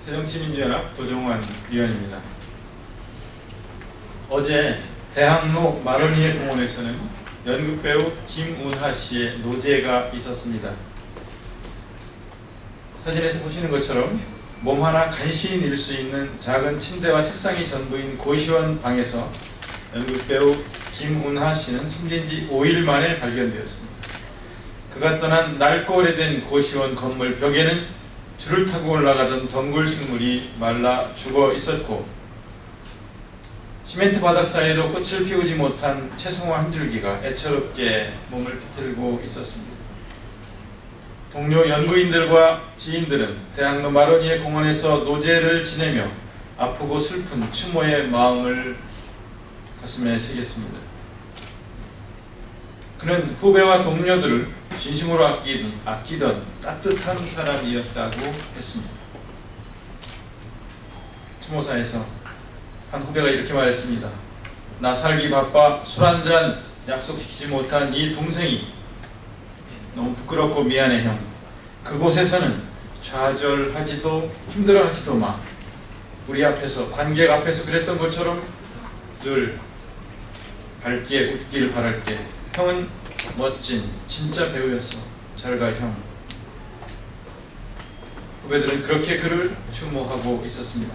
새정치민주연합 도종환 위원입니다. 어제 대학로 마로니에 공원에서는 연극배우 김운하 씨의 노제가 있었습니다. 사진에서 보시는 것처럼 몸 하나 간신히 늘 수 있는 작은 침대와 책상이 전부인 고시원 방에서 연극배우 김운하 씨는 숨진 지 5일 만에 발견되었습니다. 그가 떠난 낡고 오래된 고시원 건물 벽에는 줄을 타고 올라가던 덩굴 식물이 말라 죽어 있었고, 시멘트 바닥 사이로 꽃을 피우지 못한 채송화 한 줄기가 애처롭게 몸을 비틀고 있었습니다. 동료 연구인들과 지인들은 대학로 마로니에 공원에서 노제를 지내며 아프고 슬픈 추모의 마음을 가슴에 새겼습니다. 그는 후배와 동료들을 진심으로 아끼던 따뜻한 사람이었다고 했습니다. 추모사에서 한 후배가 이렇게 말했습니다. 나 살기 바빠 술 한잔 약속시키지 못한 이 동생이 너무 부끄럽고 미안해 형. 그곳에서는 좌절하지도 힘들어하지도 마. 우리 앞에서, 관객 앞에서 그랬던 것처럼 늘 밝게 웃길 바랄게. 형은 멋진 진짜 배우였어. 잘 가 형. 후배들은 그렇게 그를 추모하고 있었습니다.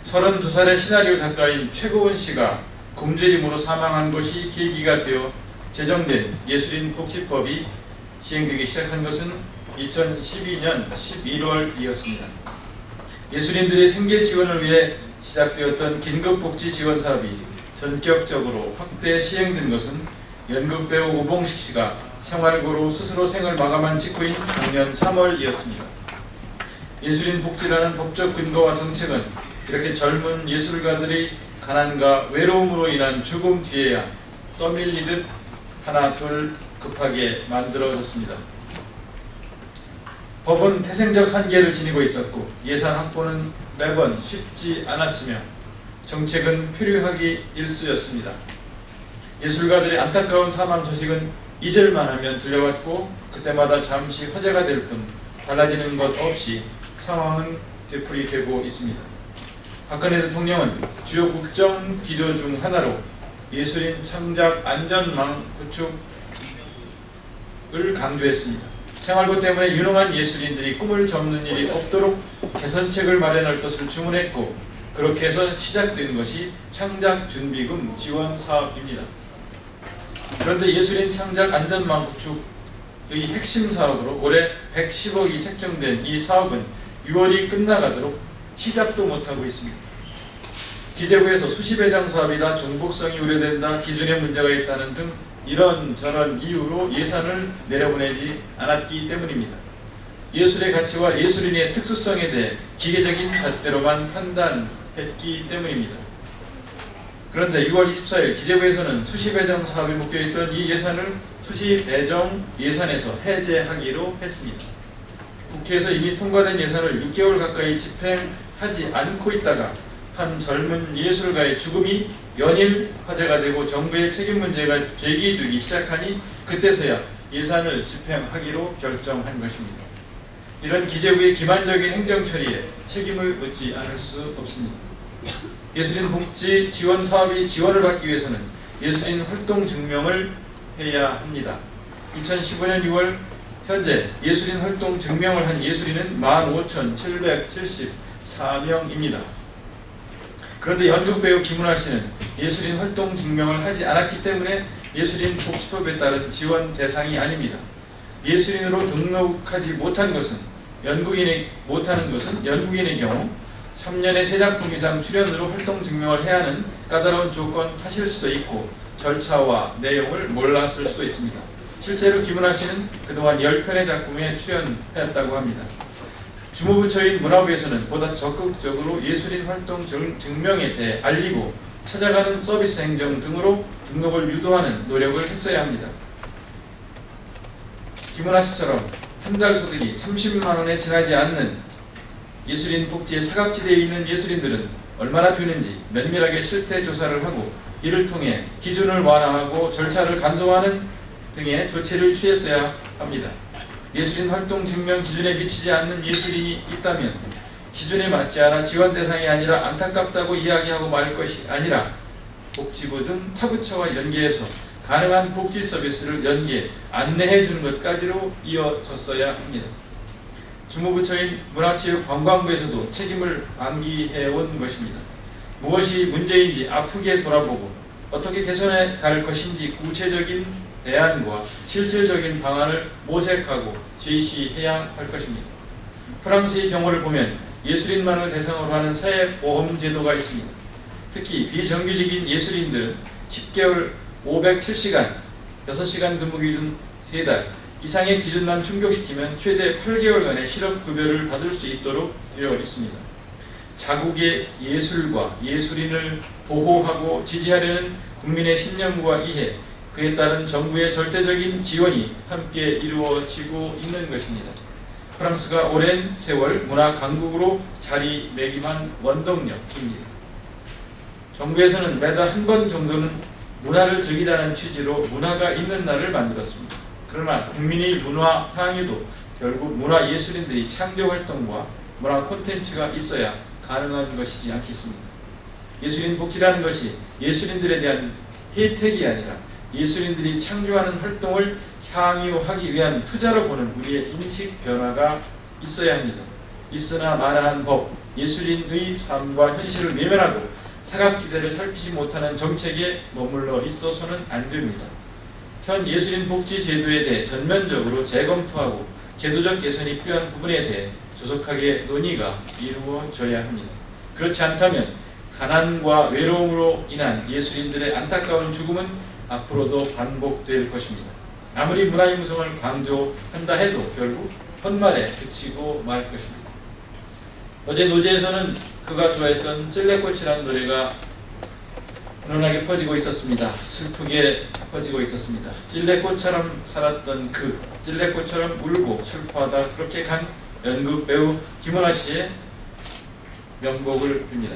32살의 시나리오 작가인 최고은 씨가 굶주림으로 사망한 것이 계기가 되어 제정된 예술인 복지법이 시행되기 시작한 것은 2012년 11월이었습니다. 예술인들의 생계 지원을 위해 시작되었던 긴급복지 지원 사업이 전격적으로 확대 시행된 것은 연극배우 오봉식 씨가 생활고로 스스로 생을 마감한 직후인 작년 3월이었습니다. 예술인 복지라는 법적 근거와 정책은 이렇게 젊은 예술가들이 가난과 외로움으로 인한 죽음 뒤에야 떠밀리듯 하나 둘 급하게 만들어졌습니다. 법은 태생적 한계를 지니고 있었고 예산 확보는 매번 쉽지 않았으며 정책은 표류하기 일쑤였습니다. 예술가들의 안타까운 사망 소식은 잊을만 하면 들려왔고 그때마다 잠시 화제가 될 뿐 달라지는 것 없이 상황은 되풀이되고 있습니다. 박근혜 대통령은 주요 국정 기조 중 하나로 예술인 창작 안전망 구축을 강조했습니다. 생활고 때문에 유능한 예술인들이 꿈을 접는 일이 없도록 개선책을 마련할 것을 주문했고, 그렇게 해서 시작된 것이 창작준비금 지원 사업입니다. 그런데 예술인 창작 안전망 구축의 핵심 사업으로 올해 110억이 책정된 이 사업은 6월이 끝나가도록 시작도 못하고 있습니다. 기재부에서 수십 회장 사업이다, 중복성이 우려된다, 기준에 문제가 있다는 등 이런저런 이유로 예산을 내려보내지 않았기 때문입니다. 예술의 가치와 예술인의 특수성에 대해 기계적인 잣대로만 판단했기 때문입니다. 그런데 6월 24일 기재부에서는 수시배정 사업에 묶여있던 이 예산을 수시배정 예산에서 해제하기로 했습니다. 국회에서 이미 통과된 예산을 6개월 가까이 집행하지 않고 있다가 한 젊은 예술가의 죽음이 연일 화제가 되고 정부의 책임 문제가 제기되기 시작하니 그때서야 예산을 집행하기로 결정한 것입니다. 이런 기재부의 기만적인 행정 처리에 책임을 묻지 않을 수 없습니다. 예술인 복지 지원 사업이 지원을 받기 위해서는 예술인 활동 증명을 해야 합니다. 2015년 6월 현재 예술인 활동 증명을 한 예술인은 15,774명입니다. 그런데 연극배우 김운하 씨는 예술인 활동 증명을 하지 않았기 때문에 예술인 복지법에 따른 지원 대상이 아닙니다. 예술인으로 등록하지 못하는 것은 연극인의 경우 3년의 새 작품 이상 출연으로 활동 증명을 해야 하는 까다로운 조건 탓일 수도 있고 절차와 내용을 몰랐을 수도 있습니다. 실제로 김운하 씨는 그동안 10편의 작품에 출연했다고 합니다. 주무부처인 문화부에서는 보다 적극적으로 예술인 활동 증명에 대해 알리고 찾아가는 서비스 행정 등으로 등록을 유도하는 노력을 했어야 합니다. 김운하 씨처럼 한 달 소득이 30만 원에 지나지 않는 예술인 복지의 사각지대에 있는 예술인들은 얼마나 되는지 면밀하게 실태 조사를 하고 이를 통해 기준을 완화하고 절차를 간소화하는 등의 조치를 취했어야 합니다. 예술인 활동 증명 기준에 미치지 않는 예술인이 있다면 기준에 맞지 않아 지원 대상이 아니라 안타깝다고 이야기하고 말 것이 아니라 복지부 등 타부처와 연계해서 가능한 복지 서비스를 연계, 안내해 주는 것까지로 이어졌어야 합니다. 주무부처인 문화체육관광부에서도 책임을 방기해온 것입니다. 무엇이 문제인지 아프게 돌아보고 어떻게 개선해 갈 것인지 구체적인 대안과 실질적인 방안을 모색하고 제시해야 할 것입니다. 프랑스의 경우를 보면 예술인만을 대상으로 하는 사회보험 제도가 있습니다. 특히 비정규직인 예술인들은 10개월 507시간, 6시간 근무 기준 3달 이상의 기준만 충족시키면 최대 8개월간의 실업급여를 받을 수 있도록 되어 있습니다. 자국의 예술과 예술인을 보호하고 지지하려는 국민의 신념과 이해, 그에 따른 정부의 절대적인 지원이 함께 이루어지고 있는 것입니다. 프랑스가 오랜 세월 문화 강국으로 자리매김한 원동력입니다. 정부에서는 매달 한 번 정도는 문화를 즐기자는 취지로 문화가 있는 날을 만들었습니다. 그러나 국민의 문화 향유도 결국 문화예술인들이 창조활동과 문화 콘텐츠가 있어야 가능한 것이지 않겠습니까? 예술인 복지라는 것이 예술인들에 대한 혜택이 아니라 예술인들이 창조하는 활동을 향유하기 위한 투자로 보는 우리의 인식 변화가 있어야 합니다. 있으나 마나한 법, 예술인의 삶과 현실을 외면하고 사각지대를 살피지 못하는 정책에 머물러 있어서는 안 됩니다. 현 예술인 복지 제도에 대해 전면적으로 재검토하고 제도적 개선이 필요한 부분에 대해 조속하게 논의가 이루어져야 합니다. 그렇지 않다면 가난과 외로움으로 인한 예술인들의 안타까운 죽음은 앞으로도 반복될 것입니다. 아무리 문화융성을 강조한다 해도 결국 헛말에 그치고 말 것입니다. 어제 노제에서는 그가 좋아했던 찔레꽃이라는 노래가 은은하게 퍼지고 있었습니다. 슬프게 퍼지고 있었습니다. 찔레꽃처럼 살았던 그, 찔레꽃처럼 울고 슬퍼하다 그렇게 간 연극 배우 김은하 씨의 명곡을 빕니다.